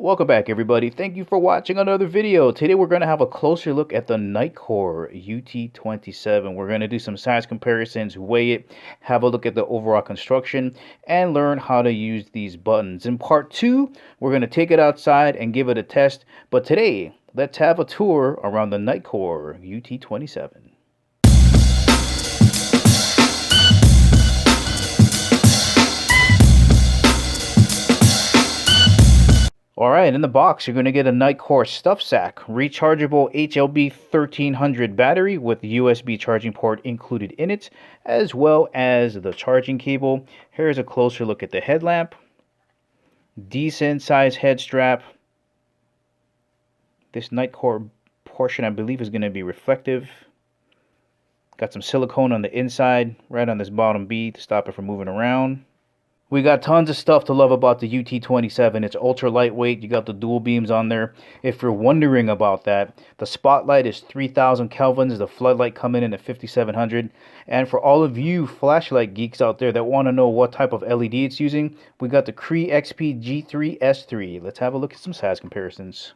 Welcome back, everybody. Thank you for watching another video. Today we're going to have a closer look at the Nitecore Ut27. We're going to do some size comparisons, weigh it, have a look at the overall construction, and learn how to use these buttons. In part 2, we're going to take it outside and give it a test. But today, let's have a tour around the Nitecore Ut27. Alright, in the box you're going to get a Nitecore stuff sack, rechargeable HLB 1300 battery with USB charging port included in it, as well as the charging cable. Here's a closer look at the headlamp. Decent size head strap. This Nitecore portion I believe is going to be reflective. Got some silicone on the inside, right on this bottom bead to stop it from moving around. We got tons of stuff to love about the UT27. It's ultra lightweight. You got the dual beams on there. If you're wondering about that, the spotlight is 3000 kelvins. The floodlight coming in at 5700. And for all of you flashlight geeks out there that want to know what type of LED it's using, we got the Cree XP G3 S3. Let's have a look at some size comparisons.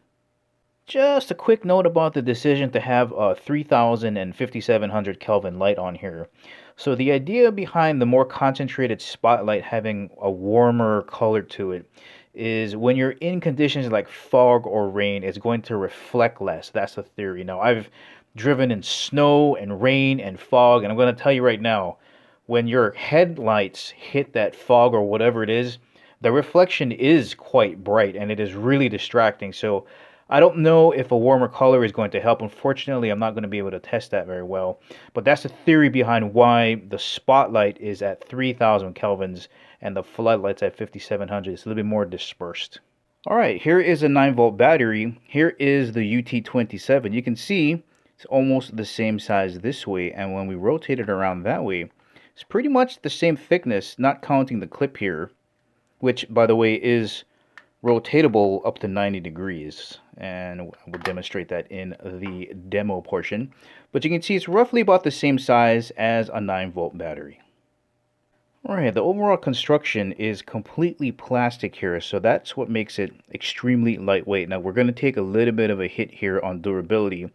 Just a quick note about the decision to have a 3000 and 5700 Kelvin light on here. So the idea behind the more concentrated spotlight having a warmer color to it is when you're in conditions like fog or rain, it's going to reflect less. That's the theory. Now, I've driven in snow and rain and fog, and I'm going to tell you right now, when your headlights hit that fog or whatever it is, the reflection is quite bright and it is really distracting. So I don't know if a warmer color is going to help. Unfortunately, I'm not going to be able to test that very well. But that's the theory behind why the spotlight is at 3000 kelvins and the floodlight's at 5700. It's a little bit more dispersed. Alright, here is a 9-volt battery. Here is the UT27. You can see it's almost the same size this way. And when we rotate it around that way, it's pretty much the same thickness, not counting the clip here, which, by the way, is rotatable up to 90 degrees, and we'll demonstrate that in the demo portion. But you can see it's roughly about the same size as a 9-volt battery. Alright, the overall construction is completely plastic here, so that's what makes it extremely lightweight. Now we're going to take a little bit of a hit here on durability.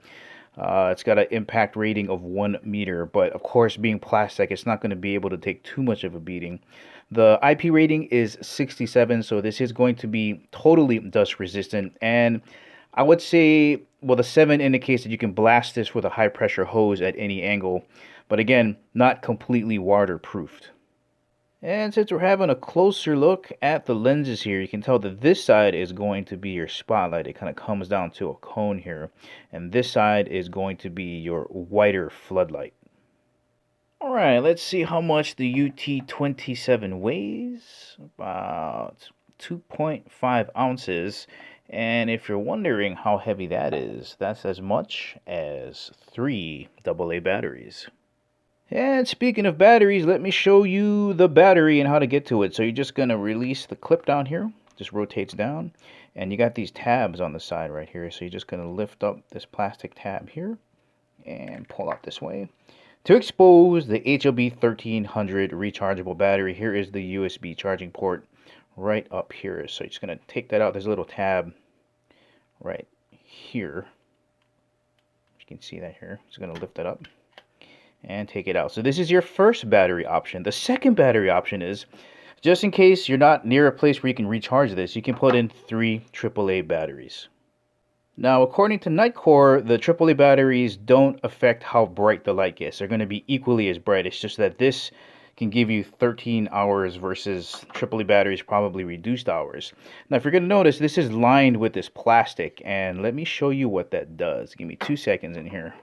It's got an impact rating of 1 meter, but of course, being plastic, it's not going to be able to take too much of a beating. The IP rating is 67, so this is going to be totally dust resistant. And I would say, well, the 7 indicates that you can blast this with a high pressure hose at any angle, but again, not completely waterproofed. And since we're having a closer look at the lenses here, you can tell that this side is going to be your spotlight. It kind of comes down to a cone here. And this side is going to be your wider floodlight. Alright, let's see how much the UT27 weighs. About 2.5 ounces. And if you're wondering how heavy that is, that's as much as 3 AA batteries. And speaking of batteries, let me show you the battery and how to get to it. So you're just going to release the clip down here. Just rotates down. And you got these tabs on the side right here. So you're just going to lift up this plastic tab here and pull out this way to expose the HLB 1300 rechargeable battery. Here is the USB charging port right up here. So you're just going to take that out. There's a little tab right here. You can see that here. Just going to lift that up and take it out. So this is your first battery option. The second battery option is, just in case you're not near a place where you can recharge this, you can put in 3 AAA batteries. Now, according to Nitecore, the AAA batteries don't affect how bright the light gets. They're going to be equally as bright. It's just that this can give you 13 hours versus AAA batteries probably reduced hours. Now, if you're going to notice, this is lined with this plastic, and let me show you what that does. Give me 2 seconds in here.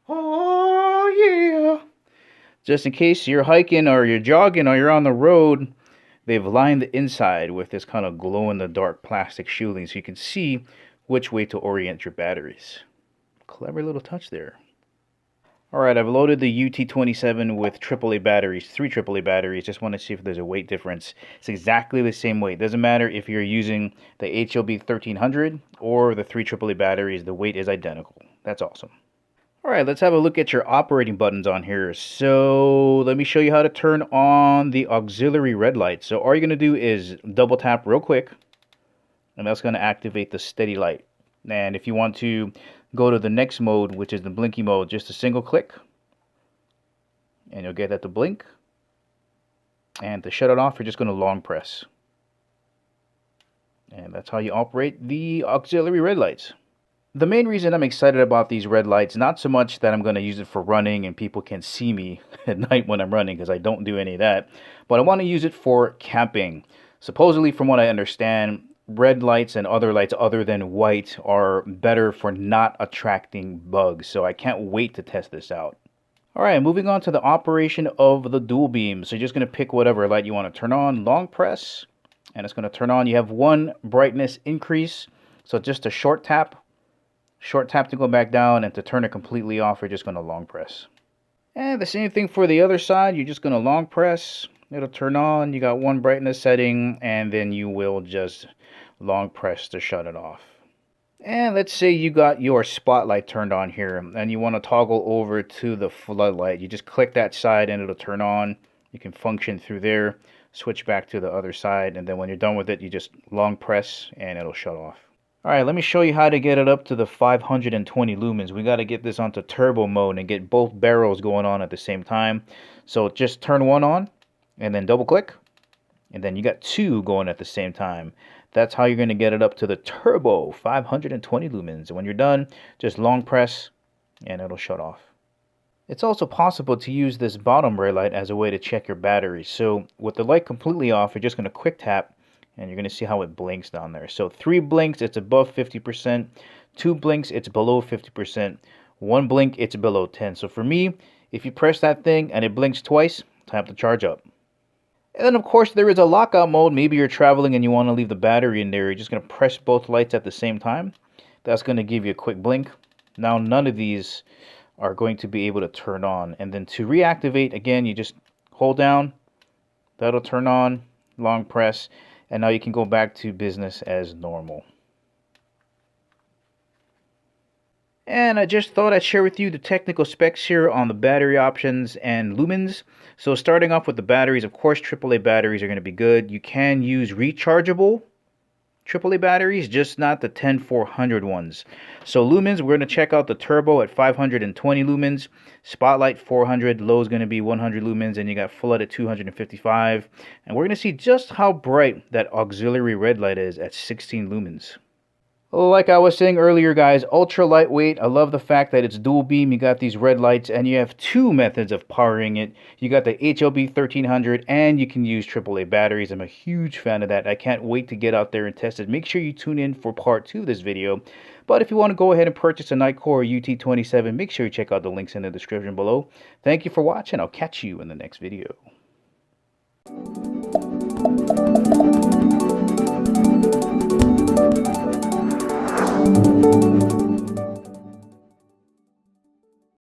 Oh yeah! Just in case you're hiking or you're jogging or you're on the road, they've lined the inside with this kind of glow-in-the-dark plastic shielding so you can see which way to orient your batteries. Clever little touch there. Alright, I've loaded the UT27 with AAA batteries, 3 AAA batteries. Just want to see if there's a weight difference. It's exactly the same weight. Doesn't matter if you're using the HLB 1300 or the 3 AAA batteries. The weight is identical. That's awesome. All right, let's have a look at your operating buttons on here. So let me show you how to turn on the auxiliary red light. So all you're going to do is double tap real quick, and that's going to activate the steady light. And if you want to go to the next mode, which is the blinky mode, just a single click, and you'll get that to blink. And to shut it off, you're just going to long press. And that's how you operate the auxiliary red lights. The main reason I'm excited about these red lights, not so much that I'm going to use it for running and people can see me at night when I'm running, because I don't do any of that, but I want to use it for camping. Supposedly, from what I understand, red lights and other lights other than white are better for not attracting bugs, so I can't wait to test this out. Alright, moving on to the operation of the dual beam. So you're just going to pick whatever light you want to turn on, long press, and it's going to turn on. You have one brightness increase, so just a short tap to go back down, and to turn it completely off, you're just going to long press. And the same thing for the other side, you're just going to long press, it'll turn on, you got one brightness setting, and then you will just long press to shut it off. And let's say you got your spotlight turned on here, and you want to toggle over to the floodlight. You just click that side and it'll turn on. You can function through there, switch back to the other side, and then when you're done with it, you just long press and it'll shut off. Alright, let me show you how to get it up to the 520 lumens. We got to get this onto turbo mode and get both barrels going on at the same time. So just turn one on and then double click, and then you got two going at the same time. That's how you're going to get it up to the turbo 520 lumens. And when you're done, just long press and it'll shut off. It's also possible to use this bottom red light as a way to check your battery. So with the light completely off, you're just going to quick tap, and you're going to see how it blinks down there. So 3 blinks, it's above 50%. 2 blinks, it's below 50%. 1 blink, it's below 10. So for me, if you press that thing and it blinks twice, time to charge up. And then of course there is a lockout mode. Maybe you're traveling and you want to leave the battery in there. You're just going to press both lights at the same time. That's going to give you a quick blink. Now none of these are going to be able to turn on. And then to reactivate, again, you just hold down. That'll turn on, long press. And now you can go back to business as normal. And I just thought I'd share with you the technical specs here on the battery options and lumens. So starting off with the batteries, of course, AAA batteries are going to be good. You can use rechargeable AAA batteries, just not the 10400 ones. So lumens, we're going to check out the turbo at 520 lumens, spotlight 400, low is going to be 100 lumens, and you got flood at 255. And we're going to see just how bright that auxiliary red light is at 16 lumens. Like I was saying earlier, guys, ultra lightweight. I love the fact that it's dual beam. You got these red lights, and you have 2 methods of powering it. You got the HLB 1300, and you can use AAA batteries. I'm a huge fan of that. I can't wait to get out there and test it. Make sure you tune in for part 2 of this video. But if you want to go ahead and purchase a Nitecore Ut27, make sure you check out the links in the description below. Thank you for watching. I'll catch you in the next video.